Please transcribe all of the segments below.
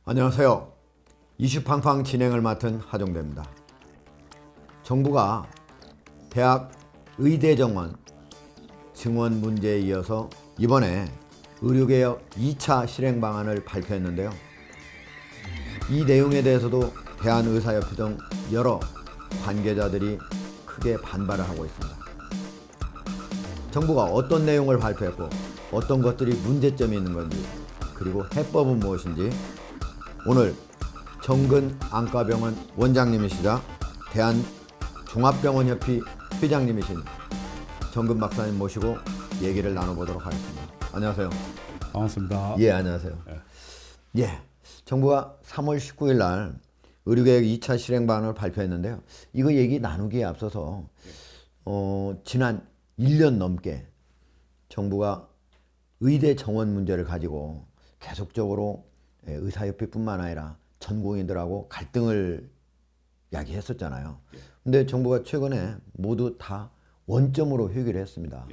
안녕하세요. 이슈팡팡 진행을 맡은 하종대입니다. 정부가 대학 의대 정원 증원 문제에 이어서 이번에 의료개혁 2차 실행 방안을 발표했는데요. 이 내용에 대해서도 대한의사협회 등 여러 관계자들이 크게 반발을 하고 있습니다. 정부가 어떤 내용을 발표했고 어떤 것들이 문제점이 있는 건지, 그리고 해법은 무엇인지 오늘 정근 안과병원 원장님이시자 대한종합병원협회 회장님이신 정근 박사님 모시고 얘기를 나눠보도록 하겠습니다. 안녕하세요. 반갑습니다. 예, 안녕하세요. 예, 정부가 3월 19일 날 의료개혁 2차 실행방안을 발표했는데요. 이거 얘기 나누기에 앞서서 지난 1년 넘게 정부가 의대 정원 문제를 가지고 계속적으로 의사협회뿐만 아니라 전공인들하고 갈등을 야기했었잖아요. 근데 정부가 최근에 모두 다 원점으로 회귀를 했습니다.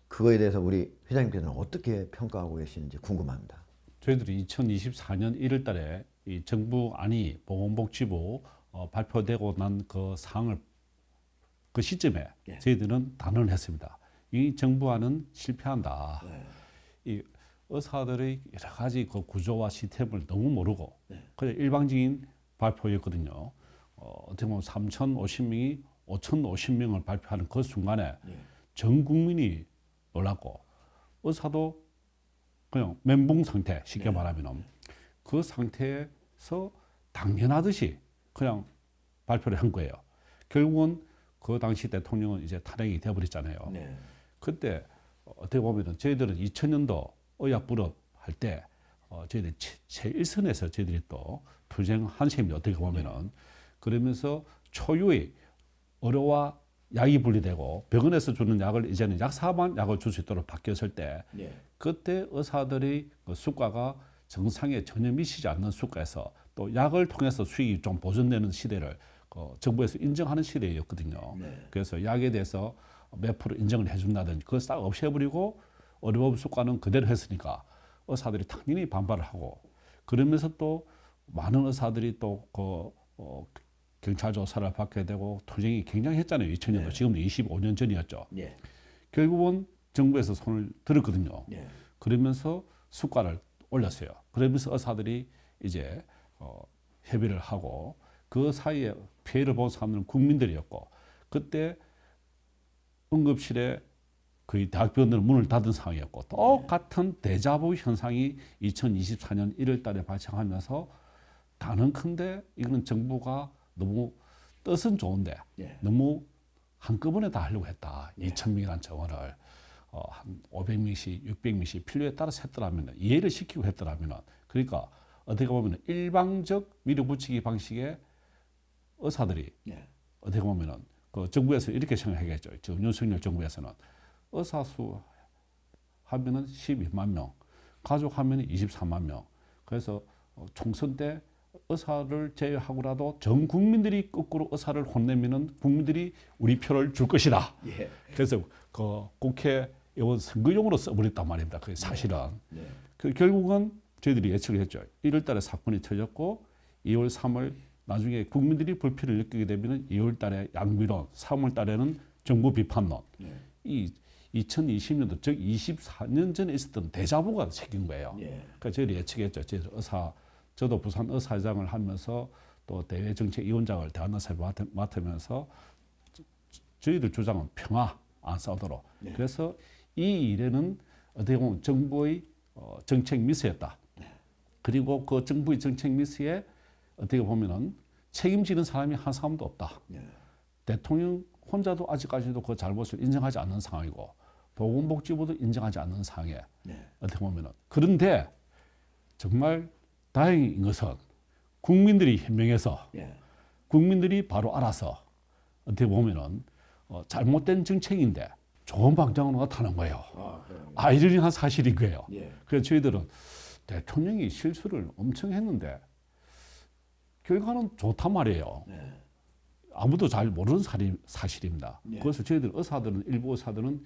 그거에 대해서 우리 회장님께서는 어떻게 평가하고 계시는지 궁금합니다. 저희들이 2024년 1월 달에 이 정부안이 보건복지부 발표되고 난 그 사항을 그 시점에 저희들은 단언을 했습니다. 이 정부안은 실패한다. 이 의사들의 여러 가지 그 구조와 시스템을 너무 모르고 그냥 일방적인 발표였거든요. 어떻게 보면 3,050명이 5,050명을 발표하는 그 순간에 전 국민이 놀랐고 의사도 그냥 멘붕 상태, 쉽게 말하면 그 상태에서 당연하듯이 그냥 발표를 한 거예요. 결국은 그 당시 대통령은 이제 탄핵이 되어버렸잖아요. 그때 어떻게 보면 저희들은 2000년도 의약불업 할 때 저희들이 제1선에서 저희들이 또 투쟁한 셈이 어떻게 보면은 그러면서 초유의 의료와 약이 분리되고 병원에서 주는 약을 이제는 약사만 약을 줄 수 있도록 바뀌었을 때 그때 의사들의 그 수가가 정상에 전혀 미치지 않는 수가에서 또 약을 통해서 수익이 좀 보존되는 시대를 정부에서 인정하는 시대였거든요. 그래서 약에 대해서 몇 프로 인정을 해준다든지 그걸 싹 없애버리고 의료보험 수가는 그대로 했으니까 의사들이 당연히 반발을 하고 그러면서 또 많은 의사들이 또 경찰 조사를 받게 되고 투쟁이 굉장히 했잖아요. 2000년도 지금도 25년 전이었죠. 결국은 정부에서 손을 들었거든요. 그러면서 수가를 올렸어요. 그러면서 의사들이 이제 협의를 하고 그 사이에 피해를 본 사람들은 국민들이었고 그때 응급실에 거의 대학병원들은 문을 닫은 상황이었고 똑같은 데자부 현상이 2024년 1월 달에 발생하면서 단언컨대 이거는 정부가 너무 뜻은 좋은데 너무 한꺼번에 다 하려고 했다. 2,000명이라는 정원을 한 500명씩, 600명씩 필요에 따라서 했더라면 이해를 시키고 했더라면 그러니까 어떻게 보면 일방적 밀어붙이기 방식의 의사들이 어떻게 보면은 그 정부에서 이렇게 생각하겠죠. 지금 윤석열 정부에서는 의사 수 하면은 12만 명, 가족 하면은 23만 명. 그래서 총선 때 의사를 제외하고라도 전 국민들이 거꾸로 의사를 혼내면은 국민들이 우리 표를 줄 것이다. 그래서 그 국회의원 선거용으로 써버렸단 말입니다. 그게 사실은. 그 결국은 저희들이 예측을 했죠. 1월 달에 사건이 터졌고 2월, 3월 나중에 국민들이 불필요를 느끼게 되면 2월 달에 양비론, 3월 달에는 정부 비판론. 이 2020년도 즉 24년 전에 있었던 데자부가 생긴 거예요. 그러니까 저희들이 예측했죠. 저도 부산 의사회장을 하면서 또 대외정책위원장을 대한의사협회 맡으면서 저희들 주장은 평화 안 싸우도록. 그래서 이 일에는 어떻게 보면 정부의 정책 미스였다. 그리고 그 정부의 정책 미스에 어떻게 보면은 책임지는 사람이 한 사람도 없다. 대통령 혼자도 아직까지도 그 잘못을 인정하지 않는 상황이고 보건복지부도 인정하지 않는 상황에 어떻게 보면은 그런데 정말 다행인 것은 국민들이 현명해서 국민들이 바로 알아서 어떻게 보면은 잘못된 정책인데 좋은 방향으로 나타난 거예요. 아이러니한 사실인 거예요. 그래서 저희들은 대통령이 실수를 엄청 했는데 결과는 좋단 말이에요. 아무도 잘 모르는 사실입니다. 그래서 저희들 의사들은 일부 의사들은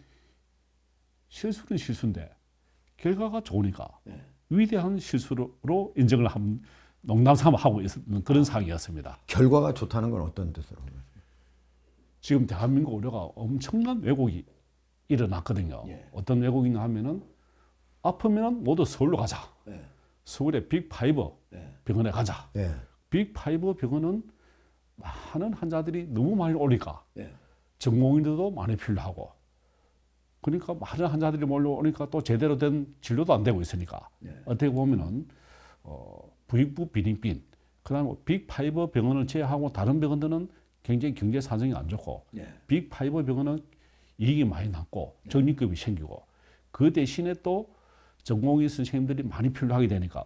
실수는 실수인데 결과가 좋으니까 위대한 실수로 인정을 한 농담 삼아 하고 있는 그런 상황이었습니다. 결과가 좋다는 건 어떤 뜻으로? 지금 대한민국 의료가 엄청난 왜곡이 일어났거든요. 예. 어떤 왜곡이냐 하면은 아프면 모두 서울로 가자. 예. 서울의 빅5 예. 병원에 가자. 예. 빅5 병원은 많은 환자들이 너무 많이 오니까 예. 전공의들도 많이 필요하고 그러니까 많은 환자들이 몰려오니까 또 제대로 된 진료도 안 되고 있으니까 예. 어떻게 보면은 부익부 빈익빈 그다음에 빅5 병원을 제외하고 다른 병원들은 굉장히 경제 사정이 안 좋고 예. 빅5 병원은 이익이 많이 남고 적립금이 생기고 그 대신에 또 전공의 선생님들이 많이 필요하게 되니까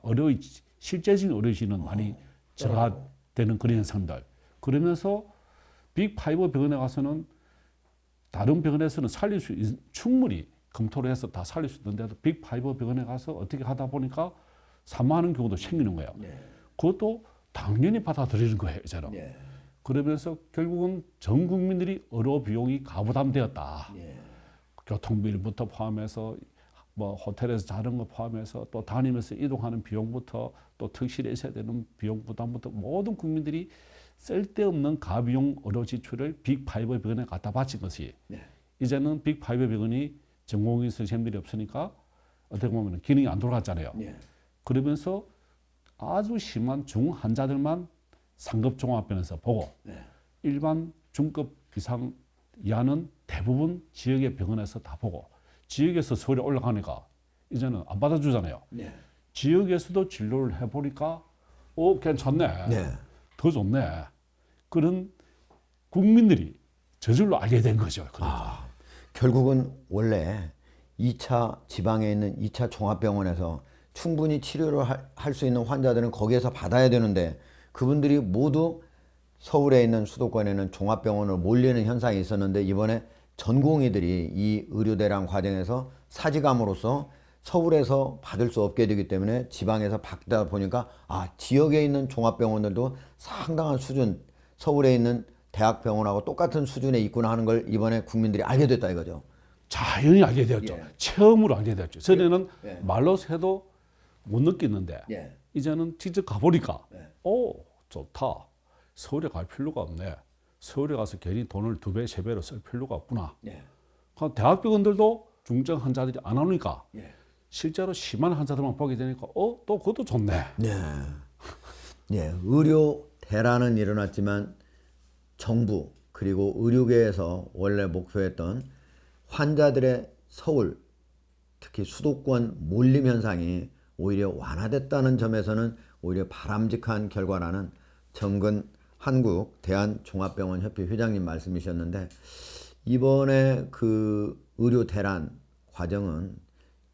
실제적인 의료진은 많이 저하되는 그런 현상들. 그러면서 빅5 병원에 가서는 다른 병원에서는 충분히 검토를 해서 다 살릴 수 있는데도 빅5 병원에 가서 어떻게 하다 보니까 사망하는 경우도 생기는 거예요. 그것도 당연히 받아들이는 거예요, 이제는. 그러면서 결국은 전 국민들이 의료 비용이 가부담되었다. 교통비부터 포함해서 뭐 호텔에서 자는 거 포함해서 또 다니면서 이동하는 비용부터 또 특실에 있어야 되는 비용 부담부터 모든 국민들이 쓸데없는 가비용 의료 지출을 빅5 병원에 갖다 바친 것이 이제는 빅5 병원이 전공의 선생님들이 없으니까 어떻게 보면 기능이 안 돌아갔잖아요. 그러면서 아주 심한 중환자들만 상급 종합병원에서 보고 일반 중급 이상 이하는 대부분 지역의 병원에서 다 보고 지역에서 서울에 올라가니까 이제는 안 받아주잖아요. 지역에서도 진료를 해보니까 괜찮네. 더 좋네. 그런 국민들이 저절로 알게 된 거죠. 그러니까. 결국은 원래 2차 지방에 있는 2차 종합병원에서 충분히 치료를 할 수 있는 환자들은 거기에서 받아야 되는데 그분들이 모두 서울에 있는 수도권에는 종합병원으로 몰리는 현상이 있었는데 이번에 전공의들이 이 의료대란 과정에서 사지감으로써 서울에서 받을 수 없게 되기 때문에 지방에서 받다 보니까 지역에 있는 종합병원들도 상당한 수준 서울에 있는 대학병원하고 똑같은 수준에 있구나 하는 걸 이번에 국민들이 알게 됐다 이거죠. 자연히 알게 되었죠. 체험으로 알게 되었죠. 전에는 말로 해도 못 느꼈는데 이제는 직접 가보니까 좋다. 서울에 갈 필요가 없네. 서울에 가서 괜히 돈을 2배, 3배로 쓸 필요가 없구나. 대학병원들도 중증 환자들이 안 오니까 실제로 심한 환자들만 보게 되니까 또 그것도 좋네. 의료 대란은 일어났지만 정부 그리고 의료계에서 원래 목표했던 환자들의 서울 특히 수도권 몰림 현상이 오히려 완화됐다는 점에서는 오히려 바람직한 결과라는 정근 한국 대한종합병원협회 회장님 말씀이셨는데 이번에 그 의료 대란 과정은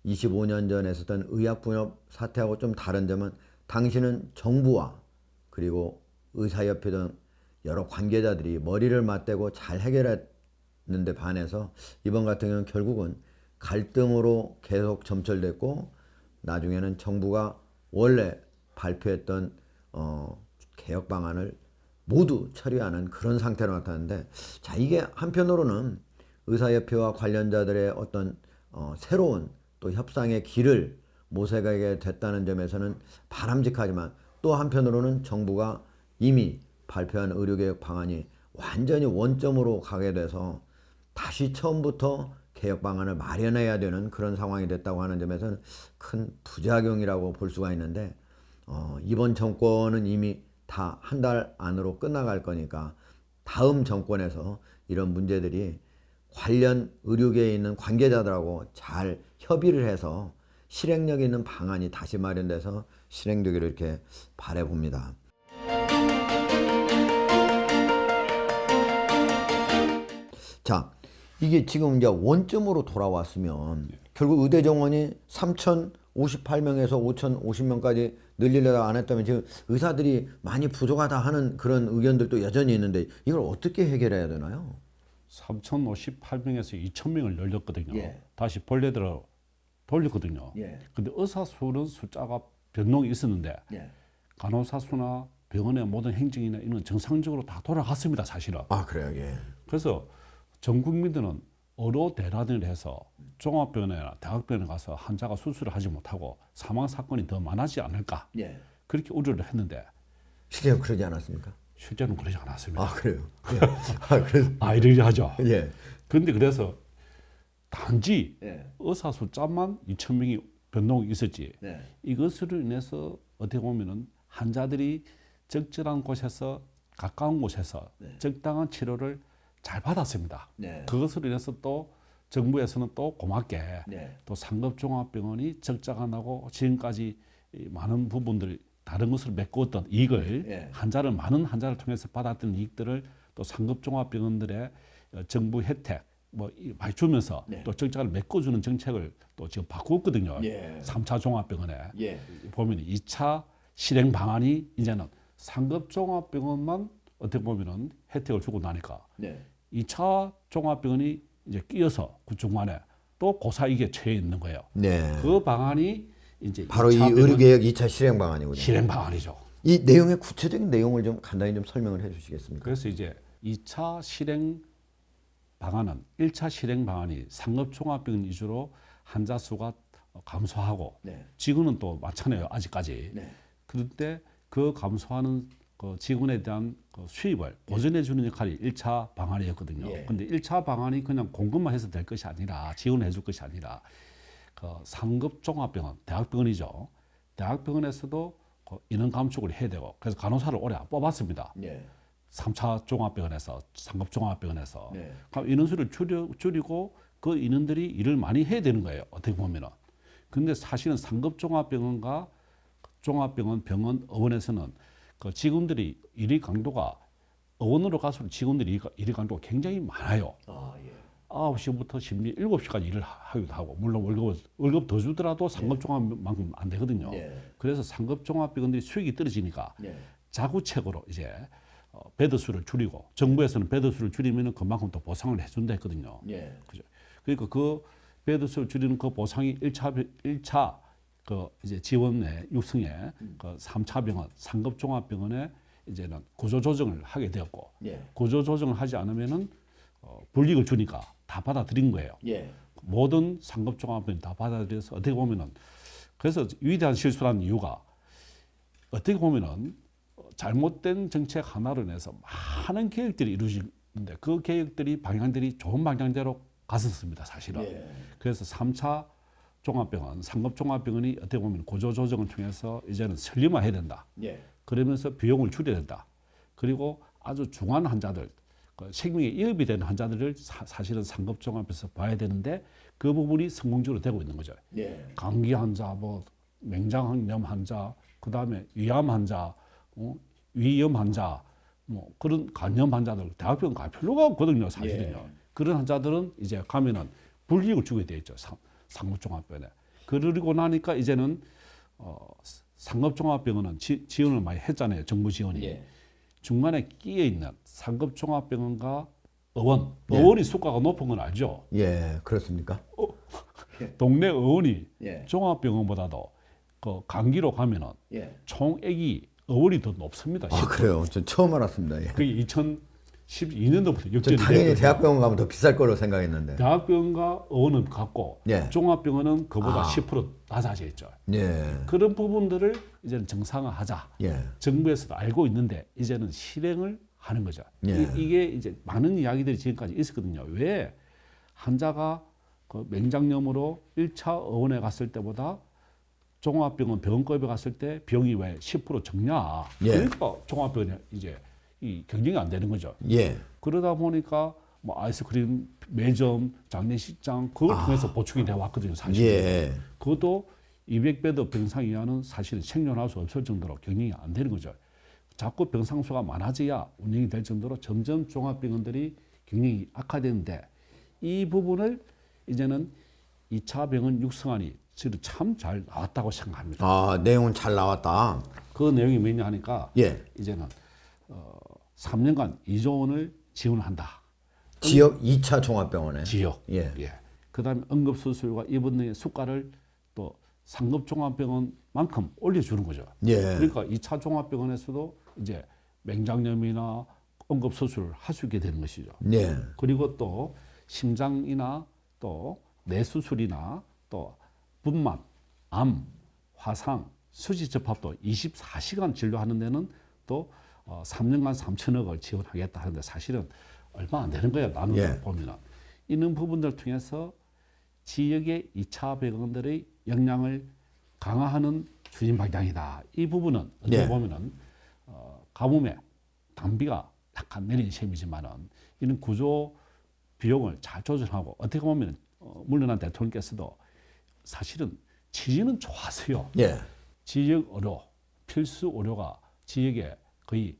25년 전에 있었던 의약분업 사태하고 좀 다른 점은 당시는 정부와 그리고 의사협회 등 여러 관계자들이 머리를 맞대고 잘 해결했는데 반해서 이번 같은 경우는 결국은 갈등으로 계속 점철됐고 나중에는 정부가 원래 발표했던 개혁 방안을 모두 처리하는 그런 상태로 나타났는데 이게 한편으로는 의사협회와 관련자들의 어떤 새로운 또 협상의 길을 모색하게 됐다는 점에서는 바람직하지만 또 한편으로는 정부가 이미 발표한 의료개혁 방안이 완전히 원점으로 가게 돼서 다시 처음부터 개혁 방안을 마련해야 되는 그런 상황이 됐다고 하는 점에서는 큰 부작용이라고 볼 수가 있는데 이번 정권은 이미 다 한 달 안으로 끝나갈 거니까 다음 정권에서 이런 문제들이 관련 의료계에 있는 관계자들하고 잘 협의를 해서 실행력 있는 방안이 다시 마련돼서 실행되기를 이렇게 바라봅니다. 자, 이게 지금 이제 원점으로 돌아왔으면 결국 의대 정원이 3,058명에서 5,050명까지 늘리려다 안 했다면 지금 의사들이 많이 부족하다 하는 그런 의견들도 여전히 있는데 이걸 어떻게 해결해야 되나요? 3,058명에서 2,000명을 열렸거든요. 다시 본래대로 돌렸거든요. 근데 의사 수는 숫자가 변동이 있었는데 간호사 수나 병원의 모든 행정이나 이런 정상적으로 다 돌아갔습니다, 사실은. 그래요? 그래서 전 국민들은 의료 대란을 해서 종합병원이나 대학병원에 가서 환자가 수술을 하지 못하고 사망 사건이 더 많아지지 않을까 그렇게 우려를 했는데 실제로 그러지 않았습니까? 실제로는 그러지 않았습니다. 아 그래요. 예. 아 그래서 아이러니하죠. 예. 그런데 그래서 단지 예. 의사 숫자만 2,000명이 변동이 있었지. 네. 이것으로 인해서 어떻게 보면은 환자들이 적절한 곳에서 가까운 곳에서 적당한 치료를 잘 받았습니다. 네. 그것으로 인해서 또 정부에서는 또 고맙게 네. 또 상급종합병원이 적자가 나고 지금까지 이 많은 부분들 다른 것을 메꾸었던 이익을 예. 많은 환자를 통해서 받았던 이익들을 또 상급종합병원들의 정부 혜택 많이 주면서 네. 또 적자를 메꿔주는 정책을 또 지금 바꾸었거든요. 예. 3차 종합병원에 예. 보면 2차 실행 방안이 이제는 상급종합병원만 어떻게 보면은 혜택을 주고 나니까 네. 2차 종합병원이 이제 끼어서 그 중간에 또 고사이게 처해 있는 거예요. 네. 그 방안이 이제 바로 이 2차 병원 의료개혁 2차 실행 방안이군요. 실행 방안이죠. 이 내용의 구체적인 내용을 좀 간단히 좀 설명을 해주시겠습니까? 그래서 이제 2차 실행 방안은 1차 실행 방안이 상급종합병원 위주로 환자 수가 감소하고 네. 지금은 또 많잖아요. 아직까지. 네. 그런데 그 감소하는 그 직원에 대한 그 수입을 보전해 주는 역할이 1차 방안이었거든요. 예. 근데 1차 방안이 그냥 공급만 해서 될 것이 아니라 지원해 줄 것이 아니라 그 상급 종합병원, 대학병원이죠. 대학병원에서도 그 인원 감축을 해야 되고 그래서 간호사를 올해 뽑았습니다. 네. 3차 종합병원에서 상급 종합병원에서 네. 그럼 인원수를 줄이고 그 인원들이 일을 많이 해야 되는 거예요. 어떻게 보면은. 근데 사실은 상급 종합병원과 종합병원 병원 의원에서는 그 직원들이 일의 강도가 의원으로 갈수록 직원들이 일의 강도가 굉장히 많아요. 아 예. 9시부터 심지어 7시까지 일을 하기도 하고 물론 월급 더 주더라도 상급 종합만큼 안 되거든요. 네. 그래서 상급 종합병원들이 수익이 떨어지니까 네. 자구책으로 이제 베드 수를 줄이고 정부에서는 베드 수를 줄이면 그만큼 또 보상을 해준다 했거든요. 네. 그죠? 그러니까 그 베드 수를 줄이는 그 보상이 1차 그 이제 지원의 육성에 그 3차 병원 상급 종합병원에 이제는 구조 조정을 하게 되었고 네. 구조 조정을 하지 않으면은 불이익을 주니까 다 받아들인 거예요. 예. 모든 상급 종합병원 다 받아들여서 어떻게 보면은 그래서 위대한 실수라는 이유가 어떻게 보면은 잘못된 정책 하나로 인해서 많은 계획들이 이루어지는데 그 계획들이 방향들이 좋은 방향대로 갔었습니다. 사실은. 예. 그래서 3차 종합병원, 상급 종합병원이 어떻게 보면 구조 조정을 통해서 이제는 설림화해야 된다. 예. 그러면서 비용을 줄여야 된다. 그리고 아주 중한 환자들, 그 생명에 위협이 되는 환자들을 사실은 상급 종합에서 봐야 되는데 그 부분이 성공적으로 되고 있는 거죠. 예. 감기 환자, 뭐 맹장염 환자, 그 다음에 위암 환자, 위염 환자, 뭐 그런 간염 환자들 대학병원 갈 필요가 없거든요, 사실은요. 예. 그런 환자들은 이제 가면은 불이익을 주게 돼 있죠, 상급종합병원에. 그러고 나니까 이제는 상급종합병원은 지원을 많이 했잖아요, 정부 지원이. 예. 중간에 끼어 있는 상급종합병원과 의원, 예. 의원이 수가가 높은 건 알죠? 예. 그렇습니까? 동네 의원이 예. 종합병원보다도 그 감기로 가면은 예. 총액이 의원이 더 높습니다. 아 그래요. 저 처음 알았습니다. 예. 그게 2012년도부터 저 역전이 당연히 됐거든요. 대학병원 가면 더 비쌀 거로 생각했는데. 대학병원과 의원은 같고 예. 종합병원은 그보다 아. 10% 낮아져 있죠. 예. 그런 부분들을 이제는 정상화하자. 예. 정부에서도 알고 있는데 이제는 실행을 하는 거죠. 예. 이게 이제 많은 이야기들이 지금까지 있었거든요. 왜 환자가 그 맹장염으로 1차 의원에 갔을 때보다 종합병원 병원급에 갔을 때 비용이 왜 10% 적냐? 예. 그러니까 종합병원이 이제 이 경쟁이 안 되는 거죠. 예. 그러다 보니까 뭐 아이스크림 매점, 장례식장 그걸 통해서 보충이 돼 왔거든요. 사실. 예. 그것도 200베드 병상 이하는 사실 생존할 수 없을 정도로 경영이 안 되는 거죠. 자꾸 병상수가 많아져야 운영이 될 정도로 점점 종합병원들이 경영이 악화되는데 이 부분을 이제는 2차 병원 육성안이 저도 참 잘 나왔다고 생각합니다. 아 내용은 잘 나왔다. 그 내용이 뭐냐 하니까 예. 이제는 3년간 2조 원을 지원한다. 지역 2차 종합병원에. 지역. 예. 그다음에 응급수술과 입원 등의 수가를 또 상급 종합병원만큼 올려주는 거죠. 예. 그러니까 2차 종합병원에서도 이제 맹장염이나 응급수술을 할 수 있게 되는 것이죠. 예. 그리고 또 심장이나 또 뇌수술이나 또 분만, 암, 화상, 수지 접합도 24시간 진료하는 데는 또 3년간 3천억을 지원하겠다 하는데 사실은 얼마 안 되는 거예요. 나누어 예. 보면은. 이런 부분들을 통해서 지역의 2차 병원들의 역량을 강화하는 추진 방향이다. 이 부분은 어떻게 예. 보면은 가뭄에 단비가 약간 내린 셈이지만은 이런 구조 비용을 잘 조절하고 어떻게 보면 물러난 대통령께서도 사실은 취지는 좋았어요. 예. 지역 의료, 필수 의료가 지역에 거의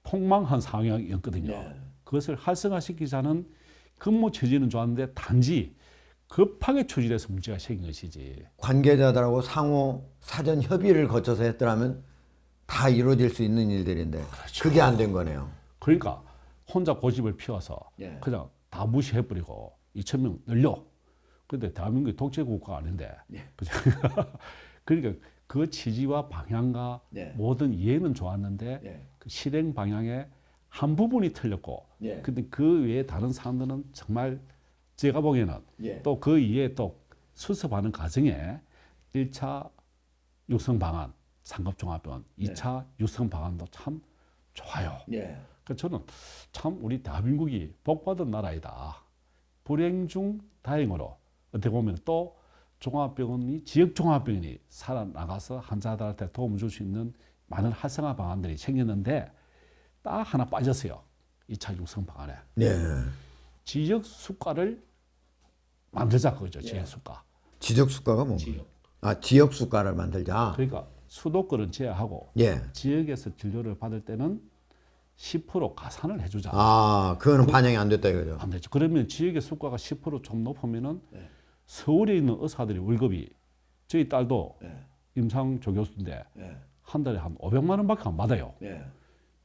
폭망한 상황이었거든요. 네. 그것을 활성화시키자는 근무 처지는 좋았는데 단지 급하게 추진해서 문제가 생긴 것이지. 관계자들하고 상호 사전 협의를 거쳐서 했더라면 다 이루어질 수 있는 일들인데 그게 안 된 거네요. 그러니까 혼자 고집을 피워서 예. 그냥 다 무시해버리고 2,000명 늘려. 근데 대한민국이 독재국가가 아닌데. 예. 그죠? 그러니까 그 취지와 방향과 네. 모든 이해는 좋았는데 예. 그 실행 방향의 한 부분이 틀렸고 예. 근데 그 외에 다른 사람들은 정말 제가 보기에는 예. 또 그 이에 또 수습하는 과정에 1차 육성 방안 상급종합병원, 2차 육성 방안도 참 좋아요. 예. 그러니까 저는 참 우리 대한민국이 복받은 나라이다. 불행 중 다행으로 어떻게 보면 또 종합병원이 지역 종합병원이 살아나가서 환자들한테 도움을 줄 수 있는 많은 활성화 방안들이 생겼는데 딱 하나 빠졌어요. 2차 육성 방안에. 네. 지역 수가를 만들자 그거죠. 지역 수가. 지적 수가가 뭔가요? 지역. 아, 지역 수가를 만들자. 그러니까 수도권은 제외하고 예. 지역에서 진료를 받을 때는 10% 가산을 해주자. 아, 그거는 반영이 안 됐다 이거죠. 안 되죠. 그러면 지역의 수가가 10%좀 높으면은 서울에 있는 의사들이 월급이 저희 딸도 임상조 교수인데 한 달에 한 500만 원밖에 안 받아요.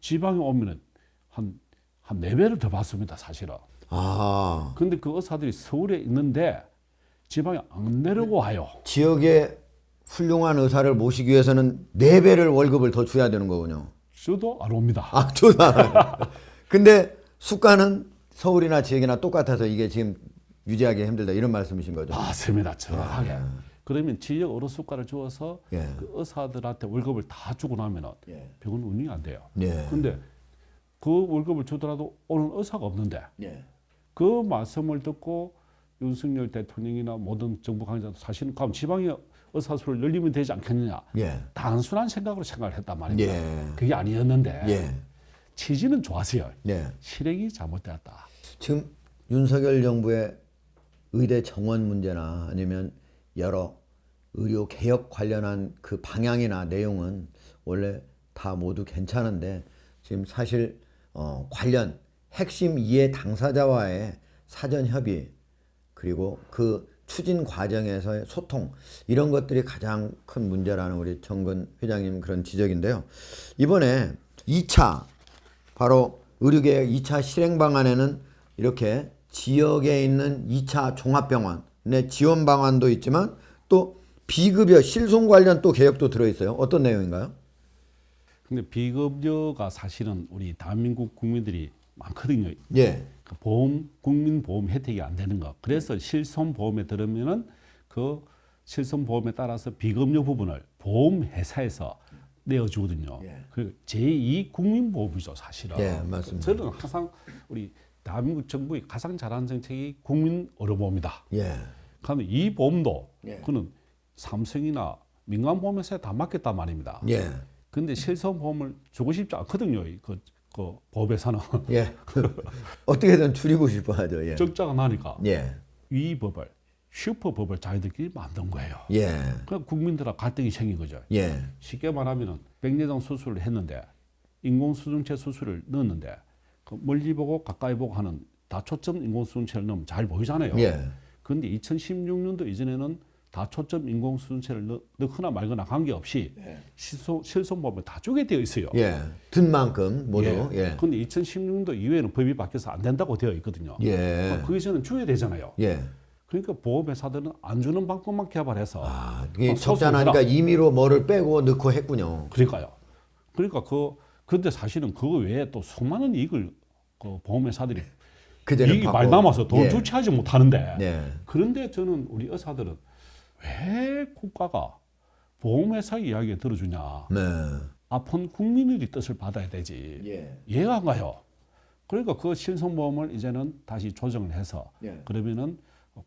지방에 오면은 한 4배를 더 받습니다, 사실은. 아, 근데 그 의사들이 서울에 있는데 지방에 안 내려고 와요. 지역에 훌륭한 의사를 모시기 위해서는 4배를 월급을 더 줘야 되는 거군요. 저도 안 옵니다. 아, 저도 알아요. 근데 수가는 서울이나 지역이나 똑같아서 이게 지금 유지하기 힘들다 이런 말씀이신 거죠? 맞습니다. 정확하게. 그러면 지역 의료 수가를 주어서 예. 그 의사들한테 월급을 다 주고 나면은 예. 병원 운영이 안 돼요. 예. 근데 그 월급을 주더라도 오는 의사가 없는데 예. 그 말씀을 듣고 윤석열 대통령이나 모든 정부 관계자도 사실은 그럼 지방의 의사 수를 늘리면 되지 않겠느냐. 예. 단순한 생각으로 생각을 했단 말입니다. 예. 그게 아니었는데 예. 취지는 좋았어요. 예. 실행이 잘못되었다. 지금 윤석열 정부의 의대 정원 문제나 아니면 여러 의료 개혁 관련한 그 방향이나 내용은 원래 다 모두 괜찮은데 지금 사실 관련 핵심 이해 당사자와의 사전 협의 그리고 그 추진 과정에서의 소통 이런 것들이 가장 큰 문제라는 우리 정근 회장님 그런 지적인데요. 이번에 2차 바로 의료개혁 2차 실행 방안에는 이렇게 지역에 있는 2차 종합병원의 지원 방안도 있지만 또 비급여 실손 관련 또 개혁도 들어있어요. 어떤 내용인가요? 근데 비급여가 사실은 우리 대한민국 국민들이 많거든요. 예. 그 보험 국민보험 혜택이 안 되는 거. 그래서 실손보험에 들으면은 그 실손보험에 따라서 비급여 부분을 보험회사에서 내어주거든요. 예. 그 제2 국민보험이죠, 사실은. 예, 맞습니다. 저는 항상 우리 대한민국 정부의 가장 잘하는 정책이 국민의료보험이다. 예. 그러면 이 보험도 예. 그는 삼성이나 민간보험회사에 다 맡겼단 말입니다. 예. 근데 실손보험을 주고 싶지 않거든요. 그 법에서는 예. 어떻게든 줄이고 싶어 하죠. 예. 적자가 나니까 예. 이 법을 슈퍼법을 자기들끼리 만든 거예요. 예. 그러니까 국민들과 갈등이 생긴 거죠. 예. 쉽게 말하면은 백내장 수술을 했는데 인공수정체 수술을 넣었는데 그 멀리 보고 가까이 보고 하는 다초점 인공수정체를 넣으면 잘 보이잖아요. 예. 그런데 2016년도 이전에는 다초점 인공수정체를 넣거나 말거나 관계없이 실손보험을 다 쪼개 되어 있어요. 예. 든 만큼 모두. 예. 그런데 2016년도 이후에는 법이 바뀌어서 안 된다고 되어 있거든요. 예. 그 이전은 줘야 되잖아요. 예. 그러니까 보험회사들은 안 주는 방법만 개발해서 아, 이게 소송을 적잖아니까 해라. 임의로 뭐를 빼고 넣고 했군요. 그러니까요. 그러니까 근데 사실은 그거 외에 또 수많은 이익을 그 보험회사들이 그대로 이익이 받고. 많이 남아서 돈 예. 조치하지 못하는데 예. 그런데 저는 우리 의사들은 왜 국가가 보험회사 이야기 들어주냐? 네. 아픈 국민들이 뜻을 받아야 되지. 예. 이해가 안 가요. 그러니까 그 실손보험을 이제는 다시 조정을 해서 예. 그러면은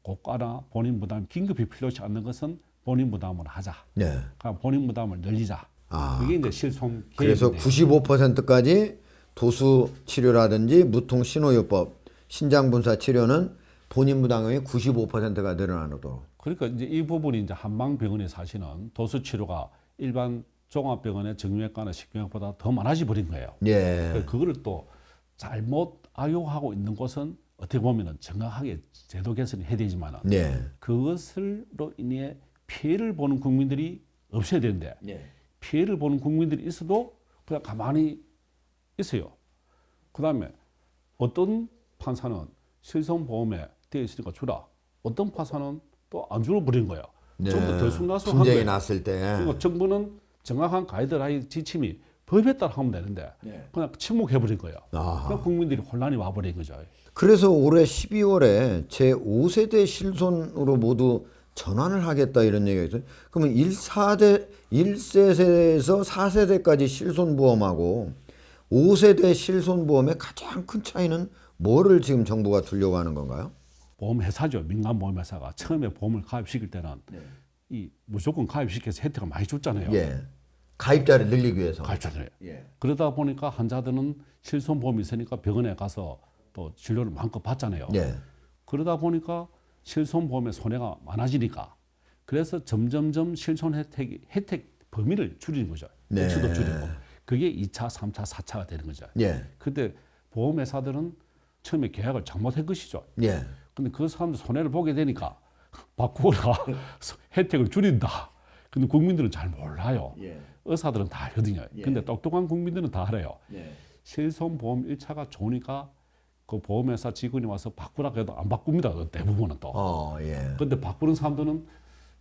고가나 본인 부담 긴급히 필요치 않는 것은 본인 부담을 하자. 네. 그러니까 본인 부담을 늘리자. 아, 그게 이제 실손 그래서 계획인데 95%까지 도수 치료라든지 무통 신호요법, 신장분사 치료는 본인 부담금이 95%가 늘어나도록. 그러니까 이제 이 부분이 이제 한방병원에서 하시는 도수 치료가 일반 종합병원의 정형외과나 식경외과보다 더 많아져 버린 거예요. 예. 그거를 또 잘못 악용하고 있는 곳은 어떻게 보면은 정확하게 제도 개선을 해야 되지만은 예. 그것으로 인해 피해를 보는 국민들이 없어야 되는데 예. 피해를 보는 국민들이 있어도 그냥 가만히 있어요. 그다음에 어떤 판사는 실손보험에 되어 있으니까 주라. 어떤 판사는 또 안 주러 버린 거예요. 좀 더 들쑥날쑥한 분쟁이 거예요. 났을 때. 그러니까 정부는 정확한 가이드라인 지침이 법에 따라 하면 되는데 예. 그냥 침묵해버린 거예요. 아하. 그냥 국민들이 혼란이 와버린 거죠. 그래서 올해 12월에 제5세대 실손으로 모두 전환을 하겠다 이런 얘기가 있어요. 그러면 1세에서 4세대까지 실손보험하고 5세대 실손보험의 가장 큰 차이는 뭐를 지금 정부가 두려고 하는 건가요? 보험회사죠. 민간 보험회사가 처음에 보험을 가입시킬 때는 이 무조건 가입시켜서 혜택을 많이 줬잖아요. 예. 가입자를 늘리기 위해서. 가입자들. 예. 그러다 보니까 환자들은 실손보험이 있으니까 병원에 가서 또 진료를 마음껏 받잖아요. 예. 그러다 보니까 실손보험의 손해가 많아지니까 그래서 점점점 실손 혜택 범위를 줄이는 거죠. 네. 액수도 줄이고 그게 2차, 3차, 4차가 되는 거죠. 예. 그때 보험회사들은 처음에 계약을 잘못한 것이죠. 예. 근데 그 사람들 손해를 보게 되니까 바꾸라 혜택을 줄인다. 근데 국민들은 잘 몰라요. 예. 의사들은 다 알거든요. 예. 근데 똑똑한 국민들은 다 알아요. 예. 실손보험 1차가 좋으니까 그 보험회사 직원이 와서 바꾸라 해도 안 바꿉니다. 대부분은 또. 예. 근데 바꾸는 사람들은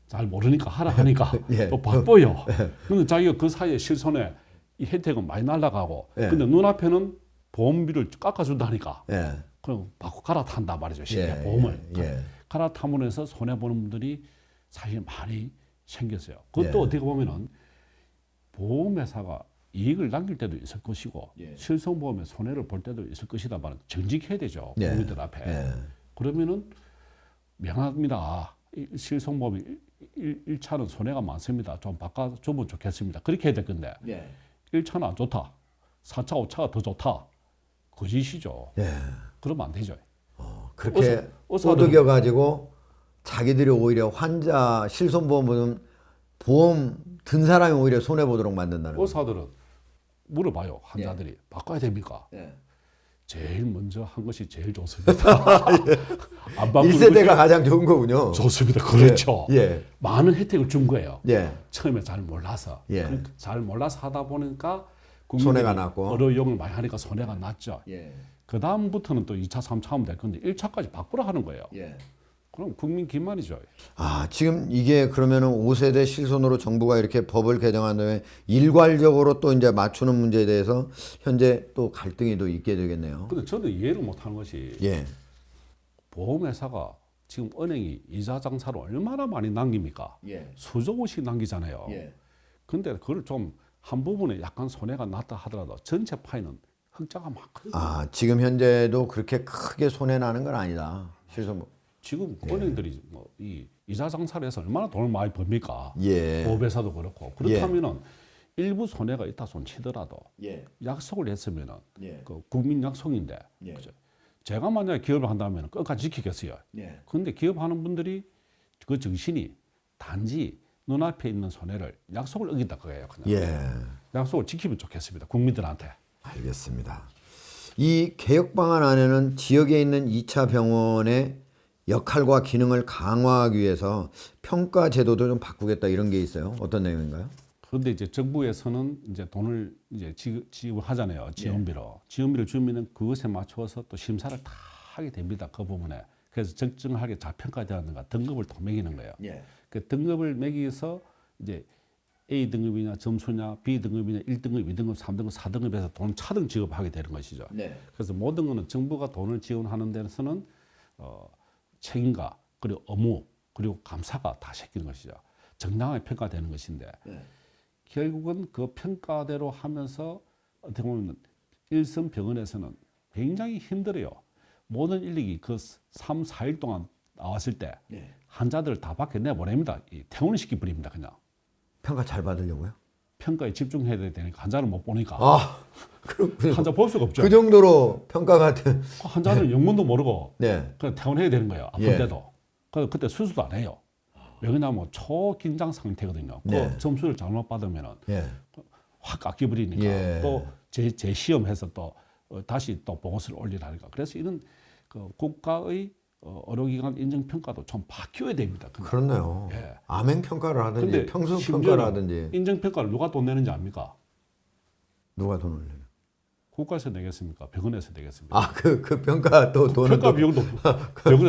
잘 모르니까 하라 하니까 예. 또 바빠요. 근데 자기가 그 사이에 실손에 이 혜택은 많이 날라가고 예. 근데 눈앞에는 보험비를 깎아준다니까 예. 그럼 바꾸 갈아탄다 말이죠. 쉽게 예. 보험을. 예. 갈아타면서 손해보는 분들이 사실 많이 생겼어요. 그것도 예. 어떻게 보면은 보험회사가 이익을 남길 때도 있을 것이고 예. 실손보험의 손해를 볼 때도 있을 것이다만 정직해야 되죠. 예. 국민들 앞에. 예. 그러면은 명합니다. 실손보험이 1차는 손해가 많습니다. 좀 바꿔주면 좋겠습니다. 그렇게 해야 될 건데 예. 1차는 안 좋다. 4차, 5차가 더 좋다. 거짓이죠. 예. 그러면 안 되죠. 그렇게 의사들은- 꼬드겨 가지고 자기들이 오히려 환자 실손보험은 보험 든 사람이 오히려 손해 보도록 만든다는 거예요. 의사들은 물어봐요. 환자들이 바꿔야 됩니까? 예. 제일 먼저 한 것이 제일 좋습니다. 안 바꾸는 1세대가 가장 좋은 거군요. 것이 좋습니다. 그렇죠. 예. 많은 혜택을 준 거예요. 예. 처음에 잘 몰라서. 예. 그러니까 잘 몰라서 하다 보니까 손해가 났고. 어려용을 많이 하니까 손해가 났죠. 예. 그 다음부터는 또 2차, 3차 하면 될 건데 1차까지 바꾸라 하는 거예요. 예. 그럼 국민 기만이죠. 아, 지금 이게 그러면은 5세대 실손으로 정부가 이렇게 법을 개정한 다음에 일괄적으로 또 이제 맞추는 문제에 대해서 현재 또 갈등이 또 있게 되겠네요. 근데 저는 이해를 못하는 것이 예. 보험회사가 지금 은행이 이자 장사를 얼마나 많이 남깁니까? 예. 수조 원씩 남기잖아요. 예. 근데 그걸 좀 한 부분에 약간 손해가 났다 하더라도 전체 파이는 흑자가 많거든요. 아, 지금 현재도 그렇게 크게 손해 나는 건 아니다. 실손. 지금 은행들이 뭐 이 이자 장사를 해서 얼마나 돈을 많이 법니까? 예. 보험회사도 그렇고 그렇다면은 일부 손해가 있다 손 치더라도 예. 약속을 했으면은 예. 그 국민 약속인데 예. 그죠? 제가 만약에 기업을 한다면 끝까지 지키겠어요. 예. 그런데 기업하는 분들이 그 정신이 단지 눈앞에 있는 손해를 약속을 어긴다 그거예요. 그냥. 예. 약속을 지키면 좋겠습니다. 국민들한테. 알겠습니다. 이 개혁 방안 안에는 지역에 있는 2차 병원의 역할과 기능을 강화하기 위해서 평가 제도도 좀 바꾸겠다 이런 게 있어요. 어떤 내용인가요? 그런데 이제 정부에서는 이제 돈을 이제 지급하잖아요. 지원비로. 지원비를 주면은 그것에 맞춰서 또 심사를 다 하게 됩니다. 그 부분에. 그래서 적정하게 자평가되었는가 등급을 또 매기는 거예요. 예. 그 등급을 매기서 이제 A 등급이냐 점수냐 B 등급이냐 1등급, 2등급, 3등급, 4등급에서 돈 차등 지급하게 되는 것이죠. 네. 그래서 모든 것은 정부가 돈을 지원하는 데서는 책임과 그리고 업무 그리고 감사가 다 섞이는 것이죠. 정당하게 평가되는 것인데 결국은 그 평가대로 하면서 어떻게 보면 일선 병원에서는 굉장히 힘들어요. 모든 인력이 그 3, 4일 동안 나왔을 때 환자들을 다 밖에 내보냅니다. 퇴원을 시켜버립니다. 그냥. 평가 잘 받으려고요? 평가에 집중해야 되니까 환자를 못 보니까 그렇군요. 환자 볼 수가 없죠. 그 정도로 평가가 된. 환자는 영문도 모르고 네. 그냥 퇴원해야 되는 거예요. 아픈데도. 그때 수술도 안 해요. 왜냐하면 초긴장 상태거든요. 네. 그 점수를 잘못 받으면 예. 확 깎여버리니까 예. 또 재시험해서 또 다시 또 보고서를 올리라니까. 그래서 이런 그 국가의 의료기관 인정평가도 좀 바뀌어야 됩니다. 그렇네요. 예. 암행 평가를 하든지 근데 평수 심지어는 평가를 하든지. 인정평가를 누가 돈 내는지 압니까? 누가 돈을 내요? 국가에서 내겠습니까? 병원에서 내겠습니까? 그 평가 또 돈을 평가 또 비용도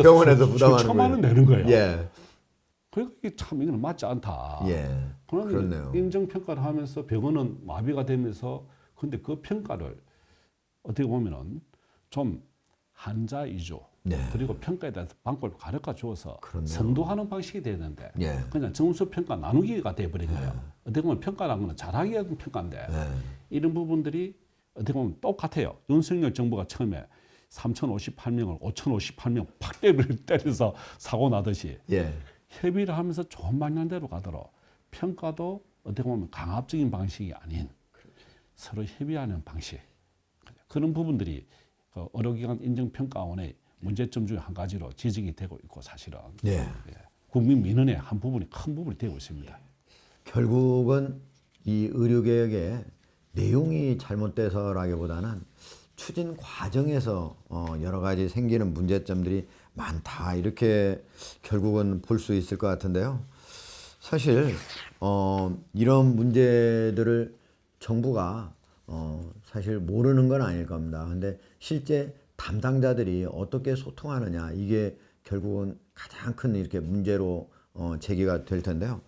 병원에서 부담하는 수천만 원 거예요. 내는 거예요. 예. 그러니까 이게 참 이건 맞지 않다. 예. 그러면 그렇네요. 인정평가를 하면서 병원은 마비가 되면서 근데 그 평가를 어떻게 보면은 좀 환자 위주 네. 그리고 평가에 대해서 방법을 가르쳐 주어서 그렇네요. 선도하는 방식이 되는데 예. 그냥 점수 평가 나누기가 돼버린 거예요. 어떻게 보면 평가라는 건 잘하기 위한 평가인데 예. 이런 부분들이 어떻게 보면 똑같아요. 윤석열 정부가 처음에 3,058명을 5,058명 팍 때려서 사고 나듯이 예. 협의를 하면서 좋은 방향대로 가도록 평가도 어떻게 보면 강압적인 방식이 아닌 서로 협의하는 방식 그런 부분들이 그 의료기관 인정평가원의 문제점 중 한 가지로 지적이 되고 있고 사실은 예. 국민 민원의 한 부분이 큰 부분이 되고 있습니다. 결국은 이 의료개혁의 내용이 잘못돼서라기보다는 추진 과정에서 여러 가지 생기는 문제점들이 많다 이렇게 결국은 볼 수 있을 것 같은데요. 사실 이런 문제들을 정부가 사실 모르는 건 아닐 겁니다. 근데 실제 담당자들이 어떻게 소통하느냐 이게 결국은 가장 큰 이렇게 문제로 제기가 될 텐데요.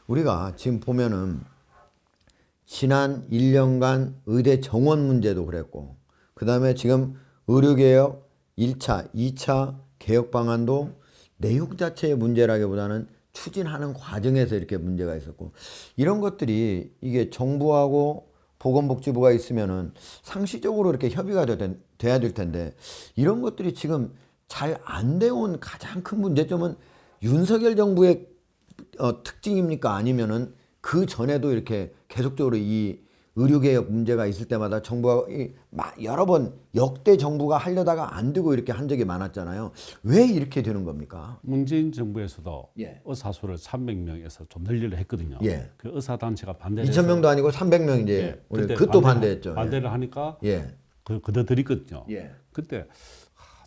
우리가 지금 보면은 지난 1년간 의대 정원 문제도 그랬고 그 다음에 지금 의료개혁 1차, 2차 개혁 방안도 내용 자체의 문제라기보다는 추진하는 과정에서 이렇게 문제가 있었고 이런 것들이 이게 정부하고 보건복지부가 있으면은 상시적으로 이렇게 협의가 돼야 될 텐데 이런 것들이 지금 잘 안 되어 온 가장 큰 문제점은 윤석열 정부의 특징입니까? 아니면은 그 전에도 이렇게 계속적으로 이 의료개혁 문제가 있을 때마다 정부가 여러 번 역대 정부가 하려다가 안 되고 이렇게 한 적이 많았잖아요. 왜 이렇게 되는 겁니까? 문재인 정부에서도 예. 의사 수를 300명에서 좀 늘리려 했거든요. 예. 그 의사 단체가 반대를 해서 2,000명도 아니고 300명 이제 예, 우리 그때 그것도 반대했죠. 반대를 하니까 예. 그대들이거든요. 예. 그때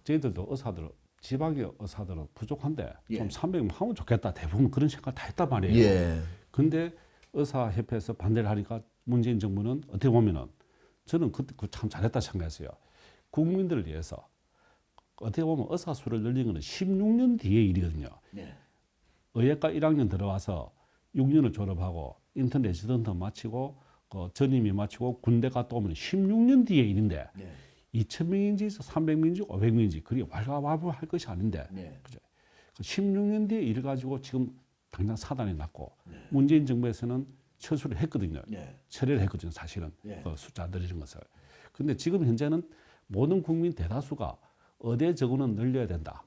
저희들도 의사들 지방의 의사들은 부족한데 예. 좀 300명 하면 좋겠다. 대부분 그런 생각 다 했단 말이에요. 예. 근데 의사협회에서 반대를 하니까 문재인 정부는 어떻게 보면은 저는 그때 참 잘했다 생각했어요. 국민들을 위해서 어떻게 보면 의사 수를 늘린 거는 16년 뒤의 일이거든요. 예. 의예과 1학년 들어와서 6년을 졸업하고 인턴 레지던트 마치고 전임이 마치고 군대 갔다 오면 16년 뒤의 일인데 예. 2,000명인지 300명인지 500명인지 그게 왈가왈부할 것이 아닌데 예. 그죠? 16년 뒤에 일을 가지고 지금 당장 사단이 났고 문재인 정부에서는 철수를 했거든요. 예. 철회를 했거든요. 사실은 예. 그 숫자 늘리는 것을. 근데 지금 현재는 모든 국민 대다수가 의대 정원은 늘려야 된다.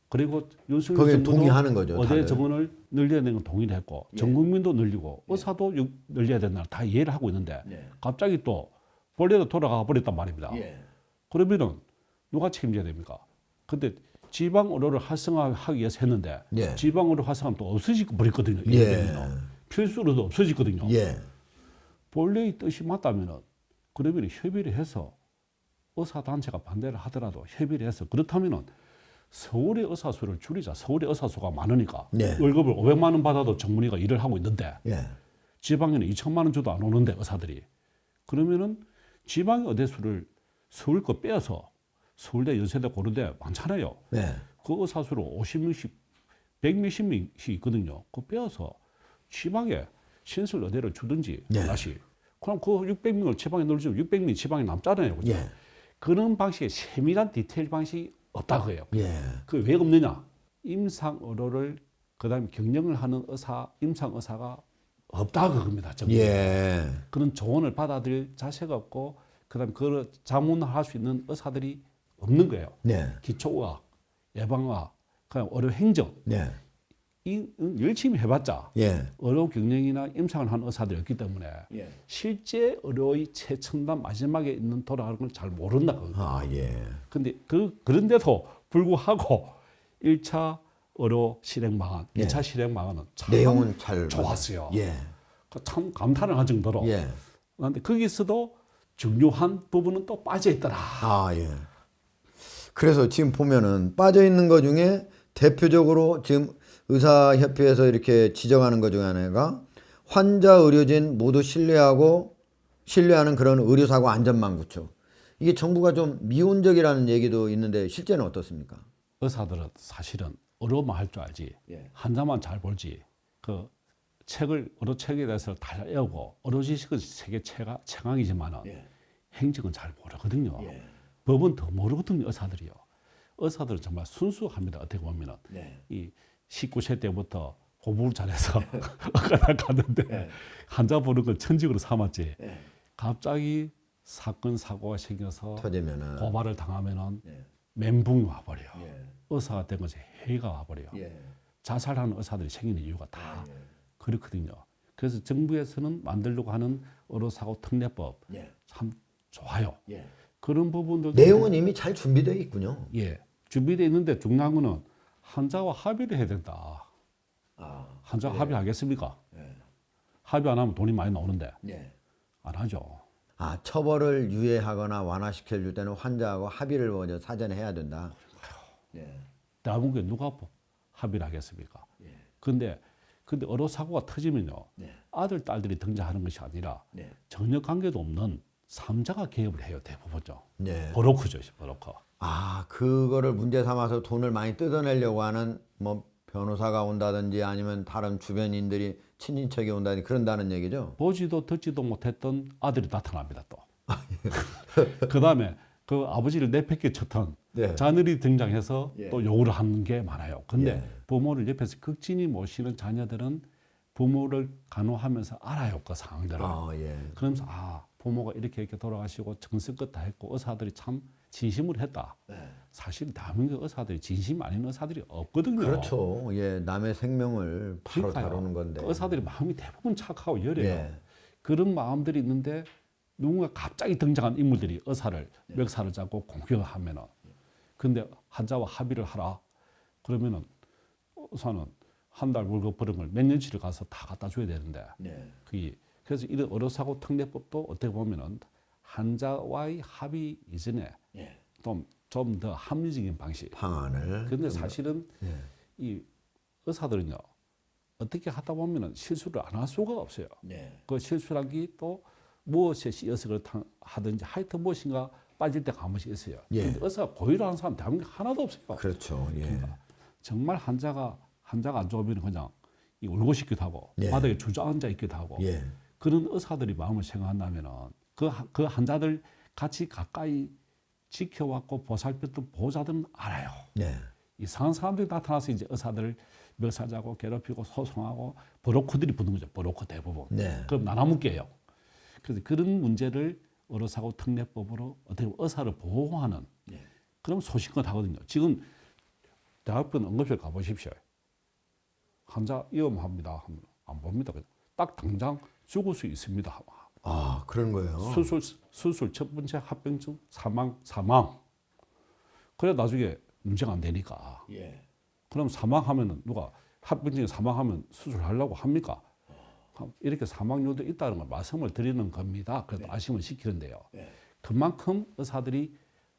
그리고 윤석열 거기에 정부도 동의하는 거죠, 의대 다들. 정원을 늘려야 되는 건 동의를 했고 전 국민도 늘리고 의사도 늘려야 된다. 다 이해를 하고 있는데 예. 갑자기 또 본래로 돌아가 버렸단 말입니다. 예. 그러면은 누가 책임져야 됩니까? 근데 지방 의료를 활성화하기 위해서 했는데 예. 지방 의료 활성화는 또 없어져 버렸거든요. 예. 이래 되면은. 필수로도 없어지거든요. 예. 본래의 뜻이 맞다면은 그러면 협의를 해서 의사 단체가 반대를 하더라도 협의를 해서 그렇다면은 서울의 의사 수를 줄이자. 서울의 의사 수가 많으니까 네. 월급을 500만 원 받아도 전문의가 일을 하고 있는데 예. 지방에는 2천만 원 줘도 안 오는데 의사들이 그러면은 지방 의대 수를 서울 거 빼서 서울대, 연세대, 고려대 많잖아요. 예. 그 의사 수를 50명씩 100몇십 명씩 있거든요. 그거 빼서 지방에 신설 의대를 주든지 네. 다시 그럼 그 600명을 지방에 넣어주면 600명이 지방에 남잖아요. 그죠? 예. 그런 방식의 세밀한 디테일 방식이 없다고 해요. 예. 그 왜 없느냐? 임상 의료를 그다음에 경영을 하는 의사, 임상 의사가 없다 그겁니다. 정부에. 예. 그런 조언을 받아들일 자세가 없고, 그다음에 그 자문을 할 수 있는 의사들이 없는 거예요. 네. 기초의학, 예방의학, 그다음 의료 행정 네. 이 열심히 해봤자 예. 의료 경영이나 임상을 하는 의사들이 없기 때문에 예. 실제 의료의 최첨단 마지막에 있는 돌아가는 걸 잘 모른다 그거죠. 아, 예. 근데 그런데도 불구하고 1차 의료 실행 방안, 예. 2차 실행 방안은 참 내용은 잘 좋았어요. 예. 참 감탄을 할 정도로. 예. 그런데 거기서도 중요한 부분은 또 빠져 있더라. 아, 예. 그래서 지금 보면은 빠져 있는 것 중에 대표적으로 지금 의사협회에서 이렇게 지적하는 것 중에 하나가 환자, 의료진 모두 신뢰하는 그런 의료사고 안전망 구축. 이게 정부가 좀 미온적이라는 얘기도 있는데 실제는 어떻습니까? 의사들은 사실은 의료만 할 줄 알지, 예. 환자만 잘 볼지, 그 의료 책에 대해서 다 외우고 의료 지식은 세계 최강이지만은 행정은 잘 모르거든요. 법은 더 모르거든요. 의사들이요. 의사들은 정말 순수합니다. 어떻게 보면은 이 19세 때부터 공부를 잘해서 의과대 갔는데 환자 보는 걸 천직으로 삼았지. 갑자기 사건 사고가 생겨서 터지면은 고발을 당하면은 멘붕이 와버려. 의사가 된 것이 해가 와버려. 자살하는 의사들이 생기는 이유가 다 그렇거든요. 그래서 정부에서는 만들려고 하는 의료사고 특례법 참 좋아요. 그런 부분들도 내용은 이미 잘 준비되어 있군요. 예, 준비되어 있는데 중요한 거는 환자와 합의를 해야 된다. 환자와 합의하겠습니까? 합의 안 하면 돈이 많이 나오는데 안 하죠. 아, 처벌을 유예하거나 완화시켜줄 때는 환자하고 합의를 먼저 사전에 해야 된다. 대한민국에 누가 합의를 하겠습니까? 근데 의료사고가 터지면요, 아들, 딸들이 등장하는 것이 아니라 전혀 관계도 없는 삼자가 개입을 해요, 대부분죠. 브로커죠, 브로커. 아, 그거를 문제 삼아서 돈을 많이 뜯어내려고 하는 뭐 변호사가 온다든지 아니면 다른 주변인들이 친인척이 온다든지 그런다는 얘기죠. 보지도 듣지도 못했던 아들이 나타납니다, 또. 그 다음에 그 아버지를 내팽개 쳤던 자녀들이 등장해서 또 욕을 하는 게 많아요. 근데 부모를 옆에서 극진히 모시는 자녀들은 부모를 간호하면서 알아요, 그 상황들을. 그러면서 부모가 이렇게 돌아가시고 정성껏 다 했고 의사들이 참 진심으로 했다. 사실 대한민국 의사들이 진심 아닌 의사들이 없거든요. 그렇죠. 예, 남의 생명을 바로 그러니까요. 다루는 건데. 의사들이 마음이 대부분 착하고 열해요. 그런 마음들이 있는데 누군가 갑자기 등장한 인물들이 의사를 멱살을 잡고 공격을 하면은, 근데 환자와 합의를 하라 그러면은 의사는 한 달 월급 버는 걸 몇 년치를 가서 다 갖다 줘야 되는데 그래서 이런 의료사고 특례법도 어떻게 보면은 환자와의 합의 이전에 좀 더 합리적인 방식 방안을. 그런데 사실은 이 의사들은요, 어떻게 하다 보면은 실수를 안 할 수가 없어요. 그 실수란 게 또 무엇에 씌어서 하든지 하여튼 무엇인가 빠질 때가 한 번씩 있어요. 근데 의사가 고의로 하는 사람 대한민국에 하나도 없어요. 그렇죠. 그러니까 정말 환자가 안 좋으면 그냥 울고 싶기도 하고 바닥에 주저앉아 있기도 하고 그런 의사들이 마음을 생각한다면은 그 환자들 같이 가까이 지켜왔고 보살폈던 보호자들은 알아요. 이상한 사람들이 나타나서 이제 의사들을 멱살 잡고 괴롭히고 소송하고 브로커들이 붙는 거죠. 브로커 대부분. 그럼 나눠먹게요. 그래서 그런 문제를 의료사고 특례법으로 어떻게 보면 의사를 보호하는 그럼 소신껏 하거든요. 지금 대학병 응급실 가보십시오. 환자 위험합니다 하면 안 봅니다. 딱 당장 죽을 수 있습니다. 아, 그런 거예요. 수술 첫 번째 합병증 사망. 그래 나중에 문제가 안 되니까. 그럼 사망하면은 누가 합병증에 사망하면 수술하려고 합니까? 이렇게 사망률도 있다는 걸 말씀을 드리는 겁니다. 그래도 아심을 시키는데요. 그만큼 의사들이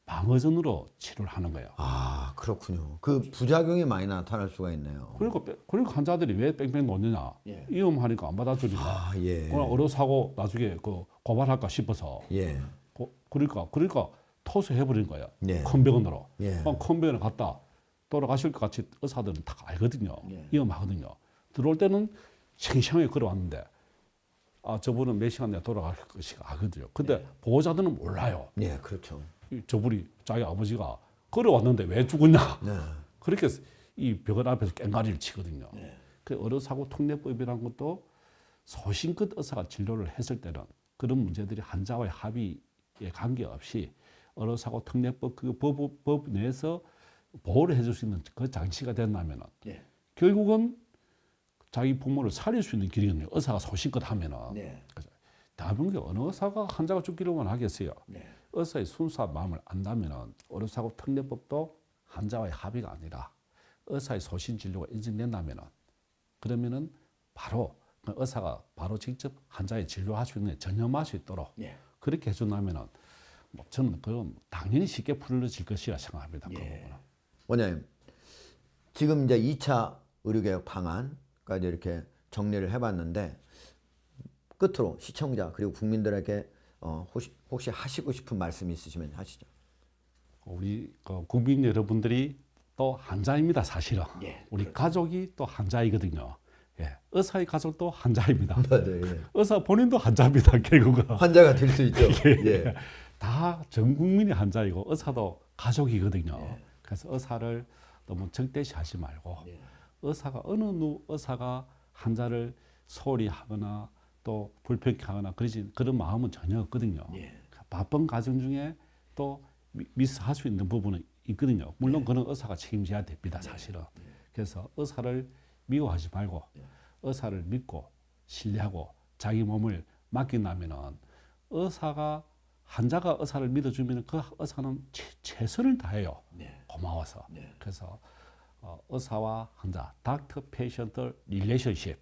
방어전으로 치료를 하는 거예요. 아, 그렇군요. 그 부작용이 많이 나타날 수가 있네요. 그러니까 환자들이 왜 뺑뺑 놓느냐? 위험하니까 안 받아주니까. 의료사고 나중에 그 고발할까 싶어서. 그러니까 토수해버린 거예요. 큰 병원으로. 큰 병원에 갔다 돌아가실 것 같이 의사들은 다 알거든요. 위험하거든요. 들어올 때는 싱싱하게 걸어왔는데 저분은 몇 시간 내에 돌아갈 것이 알거든요. 근데 보호자들은 몰라요. 그렇죠. 저분이 자기 아버지가 걸어왔는데 왜 죽었냐. 그렇게 이 벽을 앞에서 깽가리를 치거든요. 그 의료사고 특례법이라는 것도 소신껏 의사가 진료를 했을 때는 그런 문제들이 환자와의 합의에 관계없이 의료사고 특례법 그 법 내에서 보호를 해줄 수 있는 그 장치가 된다면은 결국은 자기 부모를 살릴 수 있는 길이거든요. 의사가 소신껏 하면은. 그래서 대한민국에 어느 의사가 환자가 죽기를 원하겠어요. 의사의 순수한 마음을 안다면은 의료사고 특례법도 환자와의 합의가 아니라 의사의 소신 진료가 인정된다면은 그러면은 바로 그 의사가 바로 직접 환자의 진료할 수 있는 전념할 수 있도록 그렇게 해준다면은 뭐 저는 그럼 당연히 쉽게 풀어질 것이라 생각합니다. 그 부분은. 원장님, 지금 이제 2차 의료개혁 방안까지 이렇게 정리를 해봤는데 끝으로 시청자 그리고 국민들에게 혹시 하시고 싶은 말씀 있으시면 하시죠. 우리 국민 여러분들이 또 환자입니다. 사실은 우리 그렇죠. 가족이 또 환자이거든요. 의사의 가족도 환자입니다. 맞아요. 예. 의사 본인도 환자입니다. 결국은 환자가 될 수 있죠. 예. 다 전 국민이 환자이고 의사도 가족이거든요. 그래서 의사를 너무 적대시하지 말고 의사가 의사가 환자를 소홀히 하거나 또 불편케 하거나 그런 마음은 전혀 없거든요. 바쁜 가정 중에 또 미스할 수 있는 부분은 있거든요. 물론 그런 의사가 책임져야 됩니다. 사실은. 그래서 의사를 미워하지 말고 의사를 믿고 신뢰하고 자기 몸을 맡긴다면은 환자가 의사를 믿어주면 그 의사는 최선을 다해요. 고마워서. 그래서 의사와 환자, 닥터 페이션트 릴레이션십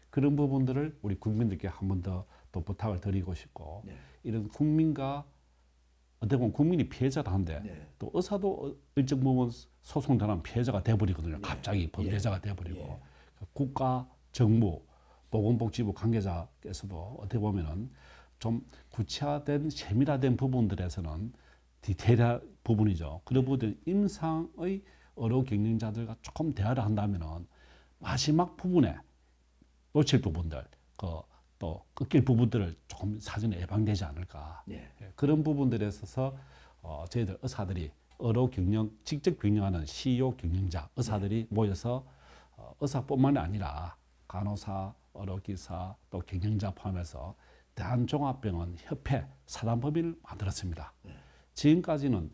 그런 부분들을 우리 국민들께 한 번 더 또 부탁을 드리고 싶고 이런 국민과 어떻게 보면 국민이 피해자라는데 또 의사도 일정 부분 소송당한 피해자가 돼버리거든요. 갑자기 범죄자가 돼버리고 국가, 정부, 보건복지부 관계자께서도 어떻게 보면은 좀 구체화된 세밀화된 부분들에서는 디테일한 부분이죠. 그런 부분들 임상의 의료 경영자들과 조금 대화를 한다면은 마지막 부분에 놓칠 부분들, 또 끊길 부분들을 조금 사전에 예방되지 않을까. 그런 부분들에 있어서 저희들 의사들이 의료 경영 직접 경영하는 CEO 경영자 의사들이 모여서 의사뿐만 아니라 간호사, 의료기사, 또 경영자 포함해서 대한종합병원 협회 사단법인을 만들었습니다. 지금까지는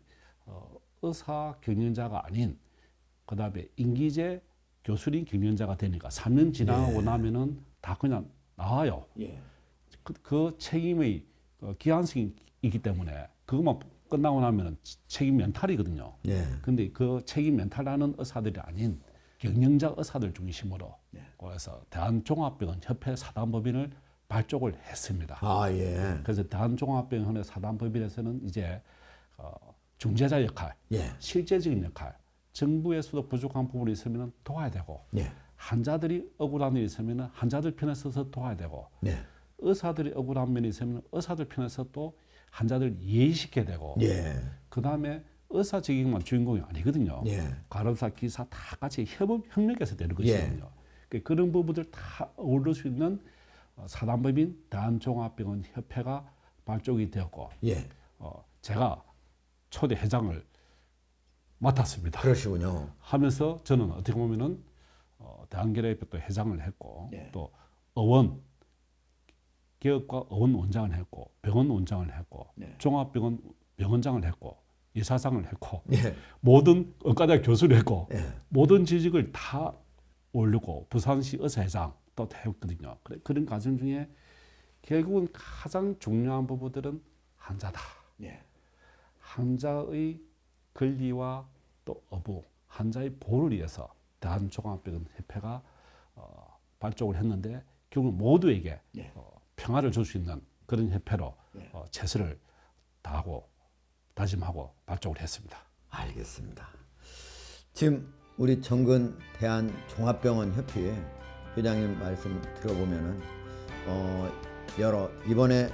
의사 경영자가 아닌 그다음에 임기제 교수님 경영자가 되니까 3년 지나고 나면은 다 그냥 나와요. 그 책임의 기한성이 있기 때문에 그것만 끝나고 나면은 책임 면탈이거든요. 근데 그 책임 면탈하는 의사들이 아닌 경영자 의사들 중심으로 그래서 대한종합병원 협회 사단법인을 발족을 했습니다. 그래서 대한종합병원의 사단법인에서는 이제 중재자 역할, 실제적인 역할, 정부에서도 부족한 부분이 있으면 도와야 되고 환자들이 억울한 일이 있으면 환자들 편에 서서 도와야 되고 의사들이 억울한 면이 있으면 의사들 편에서 또 환자들 이해시켜야 되고 그다음에 의사 직역만 주인공이 아니거든요. 간호사, 기사 다 같이 협력해서 되는 것이거든요. 그런 부분들 다 어울릴 수 있는 사단법인 대한종합병원 협회가 발족이 되었고 제가 초대 회장을 맡았습니다. 그러시군요. 하면서 저는 어떻게 보면은 대한계례협회도 회장을 했고 또 의원 개업과 의원 원장을 했고 병원 원장을 했고 종합병원 병원장을 했고 이사장을 했고 모든 의과대학 교수를 했고 모든 지직을 다 올리고 부산시 의사회장 또 했거든요. 그런 과정 중에 결국은 가장 중요한 부분들은 환자다. 환자의 권리와 또 의무, 환자의 보호를 위해서 대한종합병원 협회가 발족을 했는데 결국 모두에게 평화를 줄 수 있는 그런 협회로 최선을 다하고 다짐하고 발족을 했습니다. 알겠습니다. 지금 우리 정근 대한종합병원 협회 회장님 말씀 들어보면은 이번에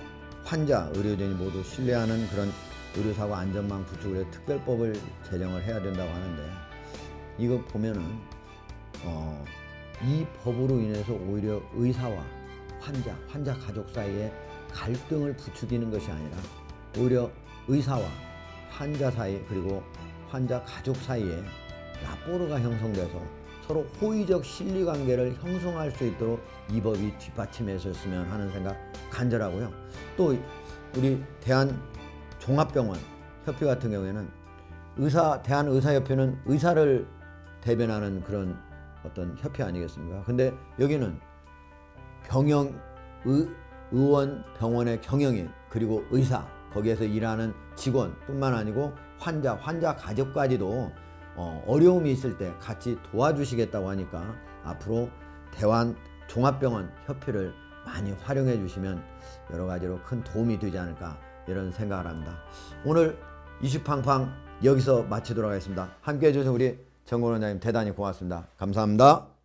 환자, 의료진이 모두 신뢰하는 그런 의료사고 안전망 구축을 위해 특별법을 제정을 해야 된다고 하는데 이거 보면은 이 법으로 인해서 오히려 의사와 환자 가족 사이에 갈등을 부추기는 것이 아니라 오히려 의사와 환자 사이 그리고 환자 가족 사이에 라포르가 형성돼서 서로 호의적 신뢰관계를 형성할 수 있도록 이 법이 뒷받침해줬으면 하는 생각 간절하고요. 또 우리 대한종합병원 협회 같은 경우에는 대한의사협회는 의사를 대변하는 그런 어떤 협회 아니겠습니까? 근데 여기는 의원, 병원의 경영인, 그리고 의사, 거기에서 일하는 직원뿐만 아니고 환자 가족까지도 어려움이 있을 때 같이 도와주시겠다고 하니까 앞으로 대한종합병원 협회를 많이 활용해 주시면 여러 가지로 큰 도움이 되지 않을까 이런 생각을 합니다. 오늘 이슈팡팡 여기서 마치도록 하겠습니다. 함께해 주신 우리 정건 원장님 대단히 고맙습니다. 감사합니다.